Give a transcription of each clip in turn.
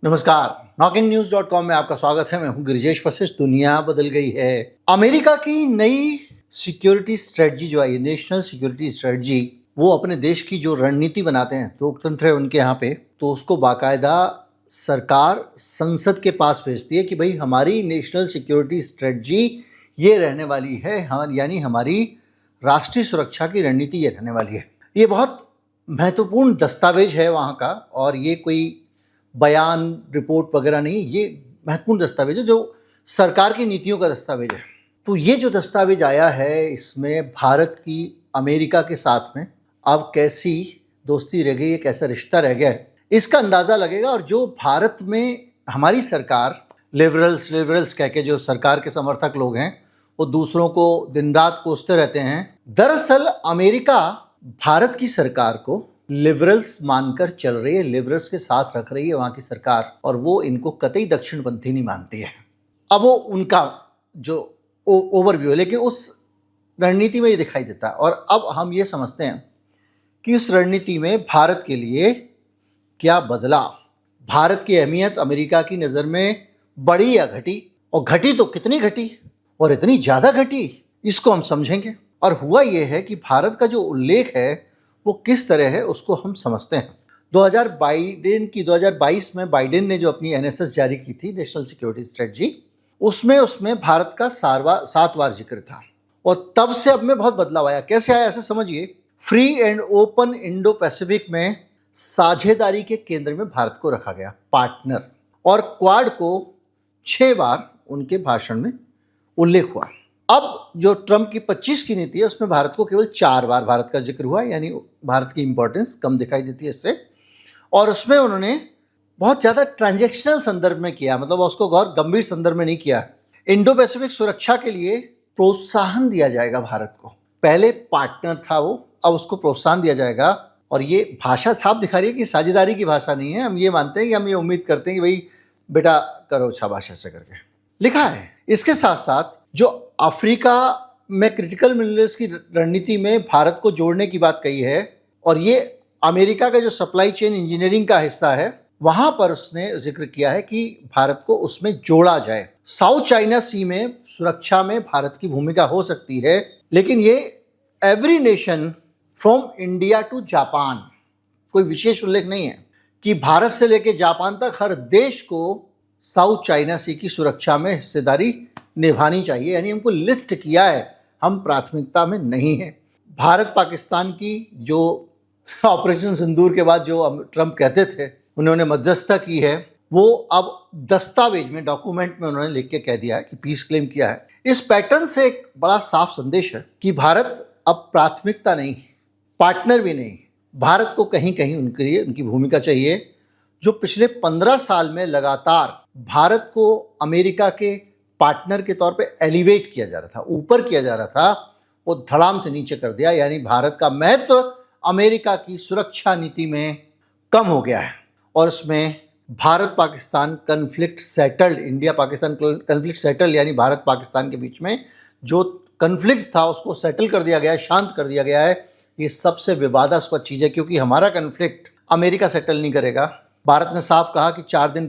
नमस्कार, knockinnews.com में आपका स्वागत है। मैं हूं गिरिजेश वशिष्ठ। दुनिया बदल गई है। अमेरिका की नई सिक्योरिटी स्ट्रेटजी जो आई, नेशनल सिक्योरिटी स्ट्रेटजी, वो अपने देश की जो रणनीति बनाते हैं, लोकतंत्र है उनके यहाँ पे, तो उसको बाकायदा सरकार संसद के पास भेजती है कि भाई हमारी नेशनल सिक्योरिटी स्ट्रेटजी ये रहने वाली है, यानी हमारी राष्ट्रीय सुरक्षा की रणनीति ये रहने वाली है। ये बहुत महत्वपूर्ण दस्तावेज है वहाँ का, और ये कोई बयान रिपोर्ट वगैरह नहीं, ये महत्वपूर्ण दस्तावेज है जो सरकार की नीतियों का दस्तावेज है। तो ये जो दस्तावेज आया है, इसमें भारत की अमेरिका के साथ में अब कैसी दोस्ती रह गई है, कैसा रिश्ता रह गया है, इसका अंदाज़ा लगेगा। और जो भारत में हमारी सरकार लिबरल्स कह के जो सरकार के समर्थक लोग हैं, वो दूसरों को दिन रात कोसते रहते हैं। दरअसल अमेरिका भारत की सरकार को लिबरल्स मानकर चल रही है, लिबरल्स के साथ रख रही है वहाँ की सरकार, और वो इनको कतई दक्षिणपंथी नहीं मानती है। अब वो उनका जो ओवरव्यू है, लेकिन उस रणनीति में ये दिखाई देता है। और अब हम ये समझते हैं कि उस रणनीति में भारत के लिए क्या बदला, भारत की अहमियत अमेरिका की नज़र में बढ़ी या घटी, और घटी तो कितनी घटी और इतनी ज़्यादा घटी, इसको हम समझेंगे। और हुआ ये है कि भारत का जो उल्लेख है वो किस तरह है उसको हम समझते हैं। 2022 में बाइडेन ने जो अपनी एनएसएस जारी की थी, नेशनल सिक्योरिटी स्ट्रेटजी, उसमें भारत का 7वार जिक्र था। और तब से अब में बहुत बदलाव आया। कैसे आया ऐसे समझिए। Free and open Indo Pacific में साझेदारी के केंद्र में भारत को रखा गया पार्टनर, और क्वाड को 6 बार उनके भाषण में उल्लेख हुआ। अब जो ट्रंप की 25 की नीति है, उसमें भारत को केवल 4 बार भारत का जिक्र हुआ, यानी भारत की इंपॉर्टेंस कम दिखाई देती है इससे। और उसमें उन्होंने बहुत ज़्यादा ट्रांजैक्शनल संदर्भ में किया, मतलब उसको गौर गंभीर संदर्भ में नहीं किया। इंडो पैसिफिक सुरक्षा के लिए प्रोत्साहन दिया जाएगा भारत को। पहले पार्टनर था वो, अब उसको प्रोत्साहन दिया जाएगा। और ये भाषा साफ दिखा रही है कि साझेदारी की भाषा नहीं है। हम ये मानते हैं कि हम ये उम्मीद करते हैं कि भाई बेटा करो अच्छा भाषा से करके लिखा है। इसके साथ साथ जो अफ्रीका में क्रिटिकल मिनरल्स की रणनीति में भारत को जोड़ने की बात कही है, और ये अमेरिका का जो सप्लाई चेन इंजीनियरिंग का हिस्सा है, वहां पर उसने जिक्र किया है कि भारत को उसमें जोड़ा जाए। साउथ चाइना सी में सुरक्षा में भारत की भूमिका हो सकती है, लेकिन ये every nation from India to Japan, कोई विशेष उल्लेख नहीं है कि भारत से लेकर जापान तक हर देश को साउथ चाइना सी की सुरक्षा में हिस्सेदारी निभानी चाहिए। यानी हमको लिस्ट किया है, हम प्राथमिकता में नहीं है। भारत पाकिस्तान की जो ऑपरेशन सिंदूर के बाद जो ट्रंप कहते थे उन्होंने मध्यस्थता की है, वो अब दस्तावेज में, डॉक्यूमेंट में उन्होंने लिख के कह दिया है कि पीस क्लेम किया है। इस पैटर्न से एक बड़ा साफ संदेश है कि भारत अब प्राथमिकता नहीं, पार्टनर भी नहीं, भारत को कहीं कहीं उनके लिए उनकी भूमिका चाहिए। जो पिछले 15 साल में लगातार भारत को अमेरिका के पार्टनर के तौर पे एलिवेट किया जा रहा था, ऊपर किया जा रहा था, वो धड़ाम से नीचे कर दिया। यानी भारत का महत्व अमेरिका की सुरक्षा नीति में कम हो गया है। और उसमें Bharat Pakistan conflict settled, India Pakistan conflict settled, यानी भारत पाकिस्तान के बीच में जो कन्फ्लिक्ट था उसको सेटल कर दिया गया है, शांत कर दिया गया है। ये सबसे विवादास्पद चीज़ है, क्योंकि हमारा कन्फ्लिक्ट अमेरिका सेटल नहीं करेगा। भारत ने साफ कहा कि 4 दिन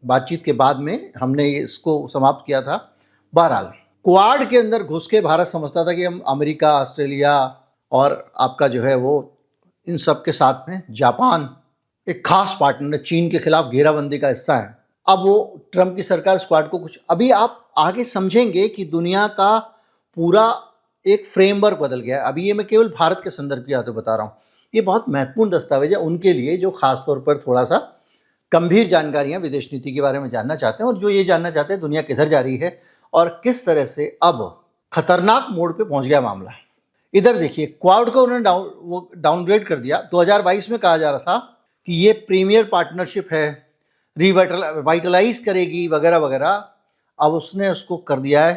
बातचीत के बाद में हमने इसको समाप्त किया था। बहरहाल क्वाड के अंदर घुस के भारत समझता था कि हम अमेरिका, ऑस्ट्रेलिया और आपका जो है वो इन सब के साथ में जापान एक खास पार्टनर, चीन के खिलाफ घेराबंदी का हिस्सा है। अब वो ट्रंप की सरकार स्क्वाड को कुछ, अभी आप आगे समझेंगे कि दुनिया का पूरा एक फ्रेमवर्क बदल गया है। अभी ये मैं केवल भारत के संदर्भ की बातें बता रहा हूँ। ये बहुत महत्वपूर्ण दस्तावेज है उनके लिए जो खासतौर पर थोड़ा सा गंभीर जानकारियां विदेश नीति के बारे में जानना चाहते हैं, और जो ये जानना चाहते हैं दुनिया किधर जा रही है और किस तरह से अब खतरनाक मोड़ पे पहुंच गया मामला। इधर देखिए, क्वाड को उन्होंने डाउनग्रेड कर दिया। 2022 में कहा जा रहा था कि ये प्रीमियर पार्टनरशिप है, रिवाइटलाइज करेगी वगैरह वगैरह। अब उसने उसको कर दिया है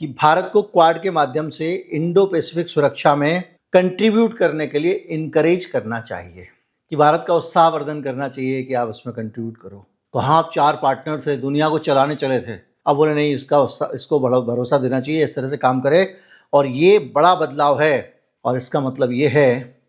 कि भारत को क्वाड के माध्यम से इंडो पैसिफिक सुरक्षा में कंट्रीब्यूट करने के लिए इनकरेज करना चाहिए, कि भारत का उत्साहवर्धन करना चाहिए कि आप उसमें कंट्रीब्यूट करो। तो हाँ, आप 4 पार्टनर थे, दुनिया को चलाने चले थे, अब बोले नहीं, इसको बड़ा भरोसा देना चाहिए, इस तरह से काम करे। और ये बड़ा बदलाव है, और इसका मतलब ये है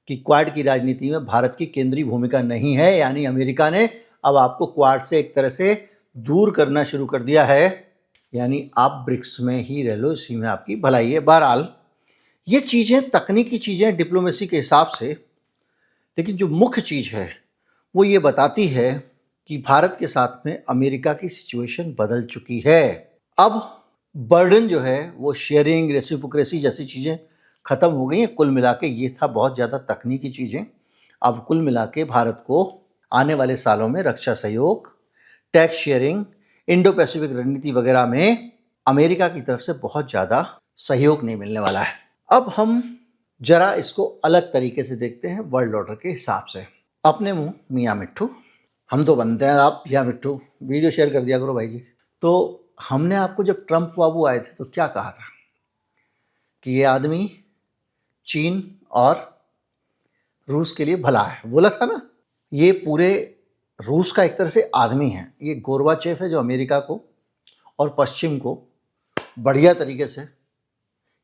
कि क्वाड की राजनीति में भारत की केंद्रीय भूमिका नहीं है, यानी अमेरिका ने अब आपको क्वाड से एक तरह से दूर करना शुरू कर दिया है, यानी आप ब्रिक्स में ही रह लो, इसी में आपकी भलाई है। बहरहाल ये चीज़ें तकनीकी चीज़ें डिप्लोमेसी के हिसाब से, लेकिन जो मुख्य चीज़ है वो ये बताती है कि भारत के साथ में अमेरिका की सिचुएशन बदल चुकी है। अब बर्डन जो है वो शेयरिंग, रेसिप्रोकेसी जैसी चीज़ें ख़त्म हो गई हैं। कुल मिला के ये था बहुत ज़्यादा तकनीकी चीज़ें। अब कुल मिला के भारत को आने वाले सालों में रक्षा सहयोग, टैक्स शेयरिंग, इंडो पैसिफिक रणनीति वगैरह में अमेरिका की तरफ से बहुत ज़्यादा सहयोग नहीं मिलने वाला है। अब हम जरा इसको अलग तरीके से देखते हैं वर्ल्ड ऑर्डर के हिसाब से। अपने मुंह मियाँ मिट्ठू, हम तो बनते हैं, आप मियाँ मिट्ठू। वीडियो शेयर कर दिया करो भाई जी। तो हमने आपको जब ट्रंप बाबू आए थे तो क्या कहा था कि ये आदमी चीन और रूस के लिए भला है, बोला था ना। ये पूरे रूस का एक तरह से आदमी है। ये गोर्बाचेव है जो अमेरिका को और पश्चिम को बढ़िया तरीके से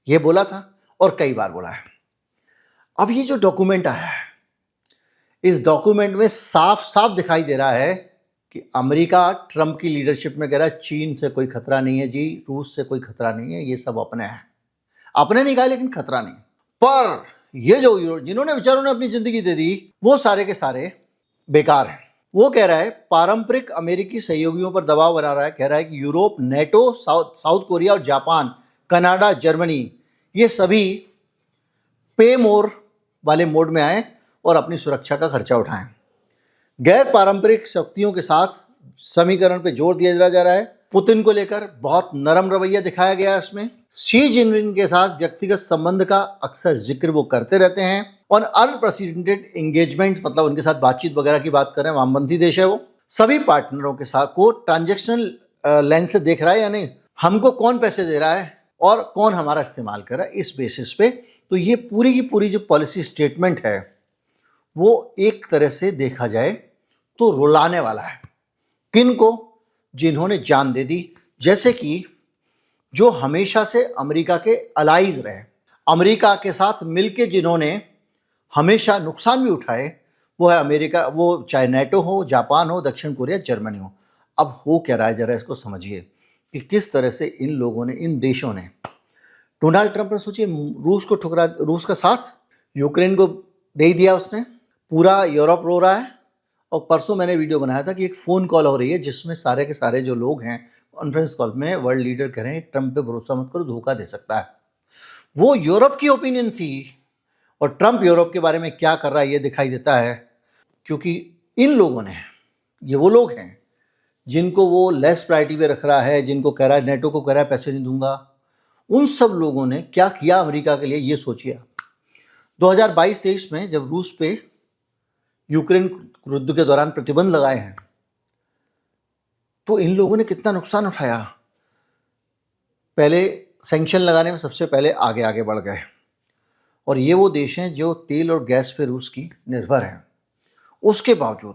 ये बोला था और कई बार बोला है। अब ये जो डॉक्यूमेंट आया है, इस डॉक्यूमेंट में साफ साफ दिखाई दे रहा है कि अमेरिका ट्रंप की लीडरशिप में कह रहा है चीन से कोई खतरा नहीं है जी, रूस से कोई खतरा नहीं है, ये सब अपने हैं। अपने नहीं कहा लेकिन खतरा नहीं। पर ये जो जिन्होंने बेचारों ने अपनी जिंदगी दे दी वो सारे के सारे बेकार हैं। वो कह रहा है पारंपरिक अमेरिकी सहयोगियों पर दबाव बना रहा है। कह रहा है कि यूरोप, नेटो, साउथ कोरिया और जापान, कनाडा, जर्मनी, ये सभी पे मोर वाले मोड में आए और अपनी सुरक्षा का खर्चा उठाएं। गैर पारंपरिक शक्तियों के साथ समीकरण पे जोर दिया जा रहा है। पुतिन को लेकर बहुत नरम रवैया दिखाया गया है इसमें। शी जिनपिंग के साथ व्यक्तिगत संबंध का अक्सर जिक्र वो करते रहते हैं और अनप्रेसिडेंटेड एंगेजमेंट, मतलब उनके साथ बातचीत वगैरह की बात करें, वामपंथी देश है वो। सभी पार्टनरों के साथ को ट्रांजैक्शनल लेंस से देख रहा है, यानी हमको कौन पैसे दे रहा है और कौन हमारा इस्तेमाल कर रहा है, इस बेसिस पे। तो ये पूरी की पूरी जो पॉलिसी स्टेटमेंट है वो एक तरह से देखा जाए तो रुलाने वाला है। किन को? जिन्होंने जान दे दी, जैसे कि जो हमेशा से अमेरिका के अलाइज रहे, अमेरिका के साथ मिलके जिन्होंने हमेशा नुकसान भी उठाए, वो है अमेरिका। वो चाहे नेटो हो, जापान हो, दक्षिण कोरिया, जर्मनी हो। अब हो क्या रहा है, जरा इसको समझिए कि किस तरह से इन लोगों ने, इन देशों ने, डोनाल्ड ट्रंप ने सोचिए रूस को ठुकरा, रूस का साथ यूक्रेन को दे ही दिया उसने, पूरा यूरोप रो रहा है। और परसों मैंने वीडियो बनाया था कि एक फ़ोन कॉल हो रही है जिसमें सारे के सारे जो लोग हैं कॉन्फ्रेंस कॉल में वर्ल्ड लीडर कह रहे हैं ट्रंप पे भरोसा मत करो, धोखा दे सकता है। वो यूरोप की ओपिनियन थी और ट्रंप यूरोप के बारे में क्या कर रहा है ये दिखाई देता है, क्योंकि इन लोगों ने, ये वो लोग हैं जिनको वो लेस प्रायोरिटी पे रख रहा है, जिनको कह रहा है, नेटो को कह रहा है पैसे नहीं दूंगा। उन सब लोगों ने क्या किया अमेरिका के लिए, ये सोचिए आप। 2022-23 में जब रूस पे यूक्रेन युद्ध के दौरान प्रतिबंध लगाए हैं तो इन लोगों ने कितना नुकसान उठाया। पहले सैंक्शन लगाने में सबसे पहले आगे आगे बढ़ गए, और ये वो देश हैं जो तेल और गैस पे रूस की निर्भर हैं। उसके बावजूद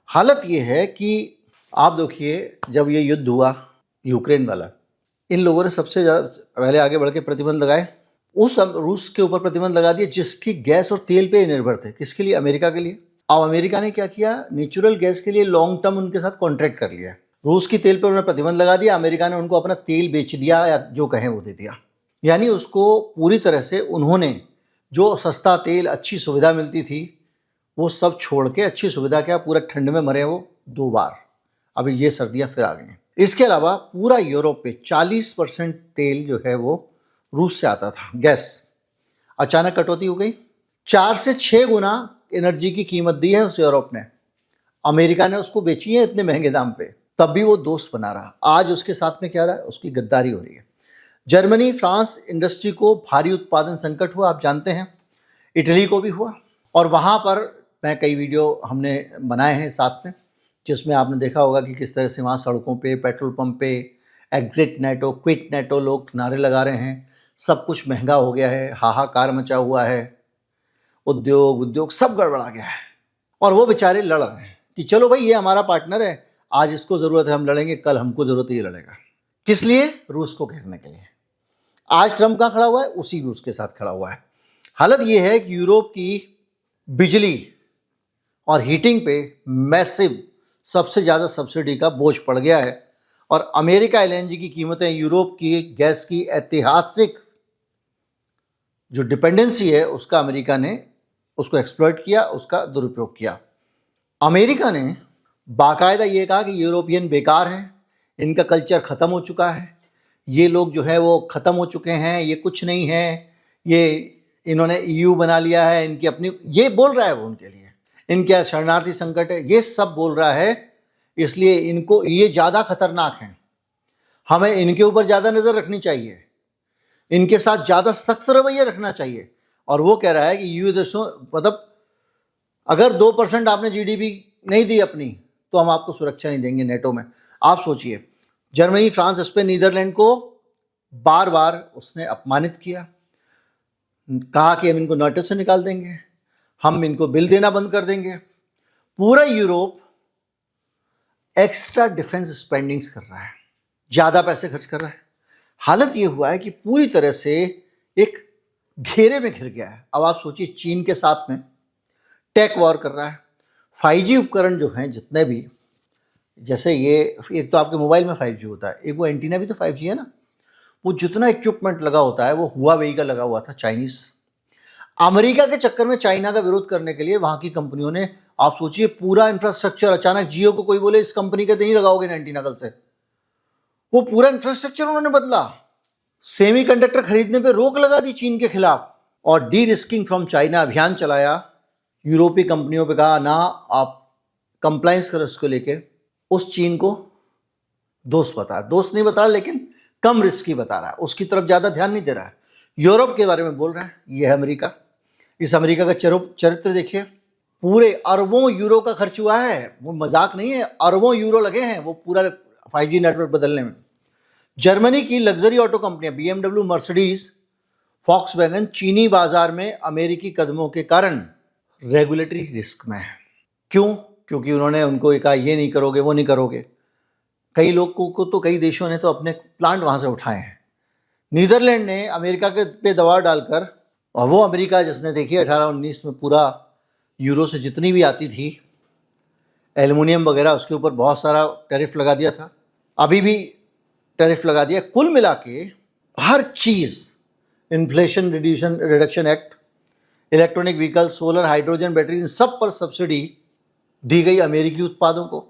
हालत ये है कि आप देखिए, जब ये युद्ध हुआ यूक्रेन वाला, इन लोगों ने सबसे ज़्यादा पहले आगे बढ़ के प्रतिबंध लगाए। उस रूस के ऊपर प्रतिबंध लगा दिए जिसकी गैस और तेल पे निर्भर थे। किसके लिए? अमेरिका के लिए। अब अमेरिका ने क्या किया, नेचुरल गैस के लिए लॉन्ग टर्म उनके साथ कॉन्ट्रैक्ट कर लिया। रूस की तेल पर उन्होंने प्रतिबंध लगा दिया, अमेरिका ने उनको अपना तेल बेच दिया या जो कहें वो दे दिया। यानी उसको पूरी तरह से उन्होंने जो सस्ता तेल, अच्छी सुविधा मिलती थी, वो सब छोड़ के, अच्छी सुविधा क्या, पूरा ठंड में मरे वो 2 बार। अभी ये सर्दियाँ फिर आ गई हैं। इसके अलावा पूरा यूरोप पे 40% तेल जो है वो रूस से आता था, गैस। अचानक कटौती हो गई, 4 से 6 गुना एनर्जी की कीमत दी है उस यूरोप ने। अमेरिका ने उसको बेची है इतने महंगे दाम पे, तब भी वो दोस्त बना रहा। आज उसके साथ में क्या रहा है, उसकी गद्दारी हो रही है। जर्मनी, फ्रांस इंडस्ट्री को भारी उत्पादन संकट हुआ, आप जानते हैं। इटली को भी हुआ, और वहाँ पर मैं कई वीडियो हमने बनाए हैं साथ में, जिसमें आपने देखा होगा कि किस तरह से वहाँ सड़कों पे, पेट्रोल पंप पे एग्जिट नेटो, क्विट नेटो लोग नारे लगा रहे हैं। सब कुछ महंगा हो गया है, हाहाकार मचा हुआ है, उद्योग सब गड़बड़ा गया है। और वो बेचारे लड़ रहे हैं कि चलो भाई ये हमारा पार्टनर है, आज इसको ज़रूरत है हम लड़ेंगे, कल हमको ज़रूरत है ये लड़ेगा। किस लिए? रूस को घेरने के लिए। आज ट्रंप कहाँ खड़ा हुआ है? उसी रूस के साथ खड़ा हुआ है। हालत ये है कि यूरोप की बिजली और हीटिंग पे मैसिव सबसे ज़्यादा सब्सिडी का बोझ पड़ गया है और अमेरिका एलएनजी की कीमतें यूरोप की गैस की ऐतिहासिक जो डिपेंडेंसी है उसका अमेरिका ने उसको एक्सप्लॉइट किया, उसका दुरुपयोग किया। अमेरिका ने बाकायदा ये कहा कि यूरोपियन बेकार हैं, इनका कल्चर ख़त्म हो चुका है, ये लोग जो है वो ख़त्म हो चुके हैं, ये कुछ नहीं है, ये इन्होंने ईयू बना लिया है, इनकी अपनी, ये बोल रहा है वो उनके लिए, इनके शरणार्थी संकट है, ये सब बोल रहा है, इसलिए इनको ये ज़्यादा खतरनाक हैं, हमें इनके ऊपर ज़्यादा नज़र रखनी चाहिए, इनके साथ ज़्यादा सख्त रवैया रखना चाहिए। और वो कह रहा है कि यूएस देशों, मतलब अगर 2% आपने जीडीपी नहीं दी अपनी तो हम आपको सुरक्षा नहीं देंगे नेटो में। आप सोचिए, जर्मनी, फ्रांस, स्पेन, नीदरलैंड को बार बार उसने अपमानित किया, कहा कि हम इनको नेटो से निकाल देंगे, हम इनको बिल देना बंद कर देंगे। पूरा यूरोप एक्स्ट्रा डिफेंस स्पेंडिंग्स कर रहा है, ज़्यादा पैसे खर्च कर रहा है। हालत ये हुआ है कि पूरी तरह से एक घेरे में घिर गया है। अब आप सोचिए, चीन के साथ में टेक वॉर कर रहा है। 5G उपकरण जो हैं जितने भी, जैसे ये एक तो आपके मोबाइल में 5G होता है, एक वो एंटीना भी तो 5G है ना, वो जितना इक्विपमेंट लगा होता है वो हुआवेई का लगा हुआ था, चाइनीज़। अमेरिका के चक्कर में चाइना का विरोध करने के लिए वहाँ की कंपनियों ने, आप सोचिए, पूरा इंफ्रास्ट्रक्चर, अचानक जियो को कोई बोले इस कंपनी के नहीं लगाओगे ना एंटीना कल से, वो पूरा इंफ्रास्ट्रक्चर उन्होंने बदला। सेमीकंडक्टर खरीदने पे रोक लगा दी चीन के खिलाफ और डी रिस्किंग फ्रॉम चाइना अभियान चलाया। यूरोपीय कंपनियों पे कहा ना आप कंप्लायंस करो इसको लेके। उस चीन को दोस्त बता, दोस्त नहीं बता रहा लेकिन कम रिस्की बता रहा है, उसकी तरफ ज़्यादा ध्यान नहीं दे रहा है, यूरोप के बारे में बोल रहा है। ये है अमेरिका। इस अमेरिका का चरित्र देखिए, पूरे अरबों यूरो का खर्च हुआ है, वो मजाक नहीं है, अरबों यूरो लगे हैं वो पूरा 5G नेटवर्क बदलने में। जर्मनी की लग्जरी ऑटो कंपनियां BMW, मर्सिडीज, फॉक्सवैगन चीनी बाजार में अमेरिकी कदमों के कारण रेगुलेटरी रिस्क में है। क्यों? क्योंकि उन्होंने उनको कहा ये नहीं करोगे, वो नहीं करोगे। कई लोगों को तो, कई देशों ने तो अपने प्लांट वहाँ से उठाए हैं। नीदरलैंड ने अमेरिका के पे दबाव डालकर, और वो अमेरिका जिसने देखिए 1819 में पूरा यूरो से जितनी भी आती थी एल्युमिनियम वगैरह, उसके ऊपर बहुत सारा टैरिफ लगा दिया था, अभी भी टैरिफ लगा दिया। कुल मिला के हर चीज़, inflation reduction act, electronic vehicle, solar, hydrogen, battery, इन सब पर सब्सिडी दी गई अमेरिकी उत्पादों को।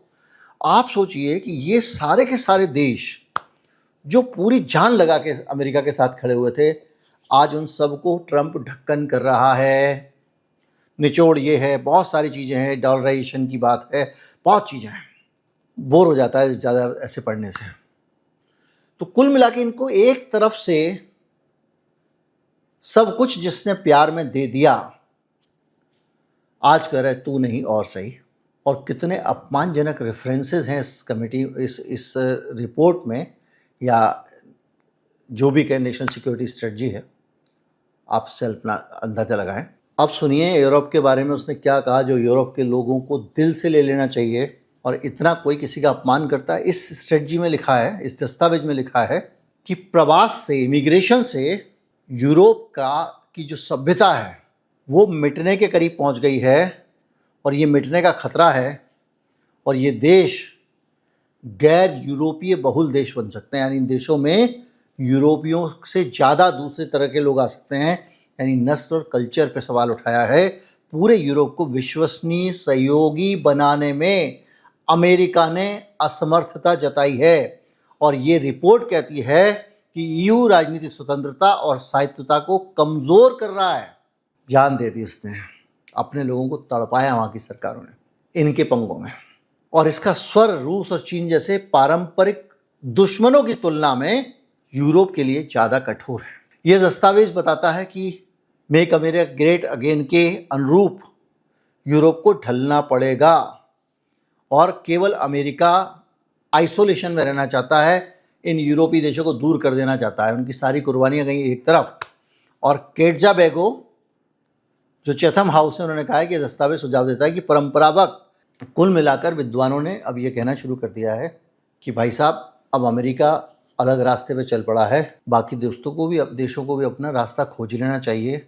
आप सोचिए कि ये सारे के सारे देश जो पूरी जान लगा के अमेरिका के साथ खड़े हुए थे, आज उन सबको ट्रंप ढक्कन कर रहा है। निचोड़ ये है, बहुत सारी चीज़ें हैं, डॉलराइजेशन की बात है, बहुत चीज़ें हैं। बोर हो जाता है ज़्यादा ऐसे पढ़ने से। तो कुल मिला के इनको एक तरफ से सब कुछ जिसने प्यार में दे दिया, आज कह रहे तू नहीं और सही। और कितने अपमानजनक रेफरेंसेस हैं इस कमेटी, इस रिपोर्ट में, या जो भी कहे नेशनल सिक्योरिटी स्ट्रेटजी है, आप सेल्फ अंदाजा लगाएं। अब सुनिए यूरोप के बारे में उसने क्या कहा, जो यूरोप के लोगों को दिल से ले लेना चाहिए। और इतना कोई किसी का अपमान करता है। इस स्ट्रेटजी में लिखा है, इस दस्तावेज में लिखा है कि प्रवास से, इमिग्रेशन से यूरोप की जो सभ्यता है वो मिटने के करीब पहुंच गई है और ये मिटने का खतरा है। और ये देश गैर यूरोपीय बहुल देश बन सकते हैं, यानी इन देशों में यूरोपियों से ज़्यादा दूसरे तरह के लोग आ सकते हैं। यानी नस्ल और कल्चर पे सवाल उठाया है। पूरे यूरोप को विश्वसनीय सहयोगी बनाने में अमेरिका ने असमर्थता जताई है। और ये रिपोर्ट कहती है कि ईयू राजनीतिक स्वतंत्रता और स्वायत्तता को कमज़ोर कर रहा है। जान दे दी उसने, अपने लोगों को तड़पाया वहाँ की सरकारों ने इनके पंगों में। और इसका स्वर रूस और चीन जैसे पारंपरिक दुश्मनों की तुलना में यूरोप के लिए ज़्यादा कठोर है। यह दस्तावेज बताता है कि मेक अमेरिका ग्रेट अगेन के अनुरूप यूरोप को ढलना पड़ेगा और केवल अमेरिका आइसोलेशन में रहना चाहता है, इन यूरोपीय देशों को दूर कर देना चाहता है। उनकी सारी कुर्बानियाँ गई एक तरफ। और केटजा बेगो जो चैथम हाउस है, उन्होंने कहा है कि दस्तावेज सुझाव देता है कि परंपरागत, कुल मिलाकर विद्वानों ने अब ये कहना शुरू कर दिया है कि भाई साहब अब अमेरिका अलग रास्ते पे चल पड़ा है, बाकी दोस्तों को भी, देशों को भी अपना रास्ता खोज लेना चाहिए।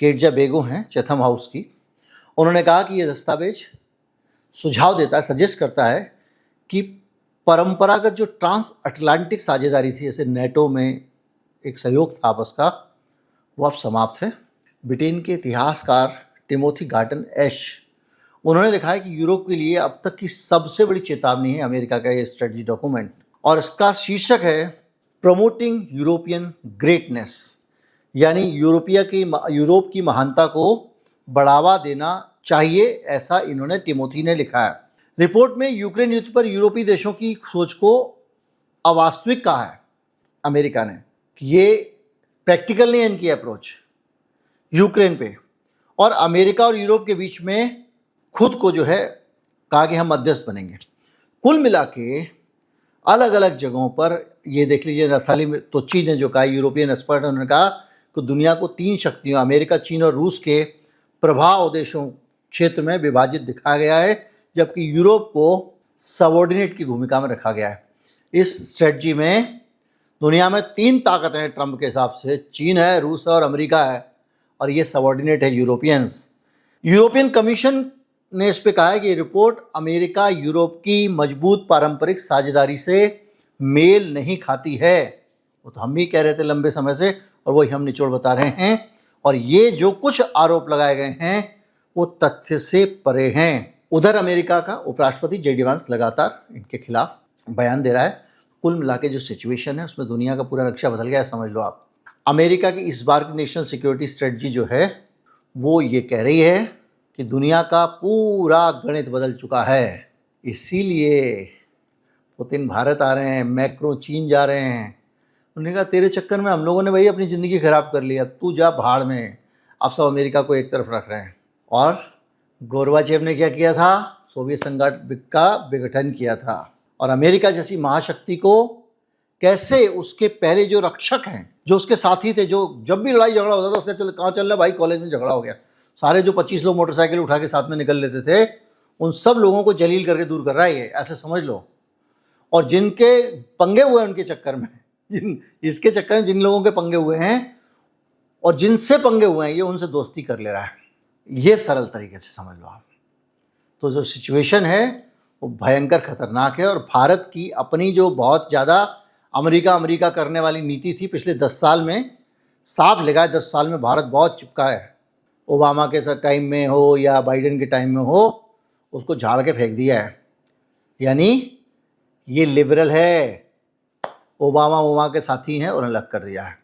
केटजा बेगो हैं चैथम हाउस की। उन्होंने कहा कि ये दस्तावेज सुझाव देता है, सजेस्ट करता है कि परंपरागत जो ट्रांस अटलांटिक साझेदारी थी, जैसे नेटो में एक सहयोग था आपस का, वो अब समाप्त है। ब्रिटेन के इतिहासकार टिमोथी गार्टन एश, उन्होंने लिखा है कि यूरोप के लिए अब तक की सबसे बड़ी चेतावनी है अमेरिका का ये स्ट्रेटजी डॉक्यूमेंट, और इसका शीर्षक है प्रमोटिंग यूरोपियन ग्रेटनेस, यानी यूरोप की महानता को बढ़ावा देना चाहिए, ऐसा इन्होंने टिमोथी ने लिखा है। रिपोर्ट में यूक्रेन युद्ध पर यूरोपीय देशों की सोच को अवास्तविक कहा है अमेरिका ने, कि ये प्रैक्टिकल नहीं है इनकी अप्रोच यूक्रेन पे, और अमेरिका और यूरोप के बीच में खुद को जो है कहा कि हम मध्यस्थ बनेंगे। कुल मिला के अलग अलग जगहों पर ये देख लीजिए, नथाली में तो चीन ने जो कहा, यूरोपियन एक्सपर्ट उन्होंने कहा कि दुनिया को 3 शक्तियों अमेरिका, चीन और रूस के प्रभाव देशों क्षेत्र में विभाजित दिखाया गया है, जबकि यूरोप को सबऑर्डिनेट की भूमिका में रखा गया है। इस स्ट्रेटजी में दुनिया में 3 ताकतें हैं ट्रंप के हिसाब से, चीन है, रूस है और अमेरिका है, और ये सबऑर्डिनेट है यूरोपियंस। यूरोपियन कमीशन ने इस पे कहा है कि ये रिपोर्ट अमेरिका यूरोप की मजबूत पारंपरिक साझेदारी से मेल नहीं खाती है। वो तो हम भी कह रहे थे लंबे समय से, और वही हम निचोड़ बता रहे हैं, और ये जो कुछ आरोप लगाए गए हैं वो तथ्य से परे हैं। उधर अमेरिका का उपराष्ट्रपति जे.डी. वांस लगातार इनके खिलाफ बयान दे रहा है। कुल मिला के जो सिचुएशन है उसमें दुनिया का पूरा नक्शा बदल गया है, समझ लो आप। अमेरिका की इस बार की नेशनल सिक्योरिटी स्ट्रेटजी जो है वो ये कह रही है कि दुनिया का पूरा गणित बदल चुका है, इसीलिए पुतिन भारत आ रहे हैं, मैक्रो चीन जा रहे हैं। उन्होंने कहा तेरे चक्कर में हम लोगों ने भाई अपनी ज़िंदगी खराब कर ली, अब तू जा भाड़ में। अब सब अमेरिका को एक तरफ रख रहे हैं। और गोरबाचेव ने क्या किया था? सोवियत संघ का विघटन किया था, और अमेरिका जैसी महाशक्ति को कैसे उसके पहले जो रक्षक हैं, जो उसके साथी थे, जो जब भी लड़ाई झगड़ा होता था उसका कहाँ चल रहा भाई, कॉलेज में झगड़ा हो गया, सारे जो 25 लोग मोटरसाइकिल उठा के साथ में निकल लेते थे, उन सब लोगों को जलील करके दूर कर रहा है ये, ऐसे समझ लो। और जिनके पंगे हुए हैं उनके चक्कर में, इसके चक्कर में जिन लोगों के पंगे हुए हैं और जिनसे पंगे हुए हैं, ये उनसे दोस्ती कर ले रहा है। ये सरल तरीके से समझ लो आप। तो जो सिचुएशन है वो भयंकर खतरनाक है, और भारत की अपनी जो बहुत ज़्यादा अमेरिका करने वाली नीति थी पिछले 10 साल में, साफ लिखा है 10 साल में भारत बहुत चिपका है। ओबामा के टाइम में हो या बाइडेन के टाइम में हो, उसको झाड़ के फेंक दिया है। यानी ये लिबरल है, ओबामा के साथी हैं और अलग कर दिया है।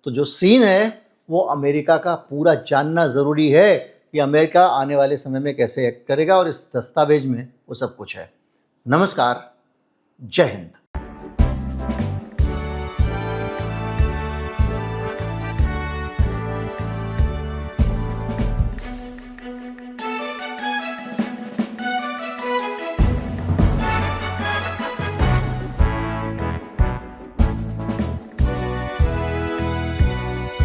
तो जो सीन है वो अमेरिका का पूरा जानना ज़रूरी है कि अमेरिका आने वाले समय में कैसे एक्ट करेगा, और इस दस्तावेज में वो सब कुछ है। नमस्कार, जय हिंद।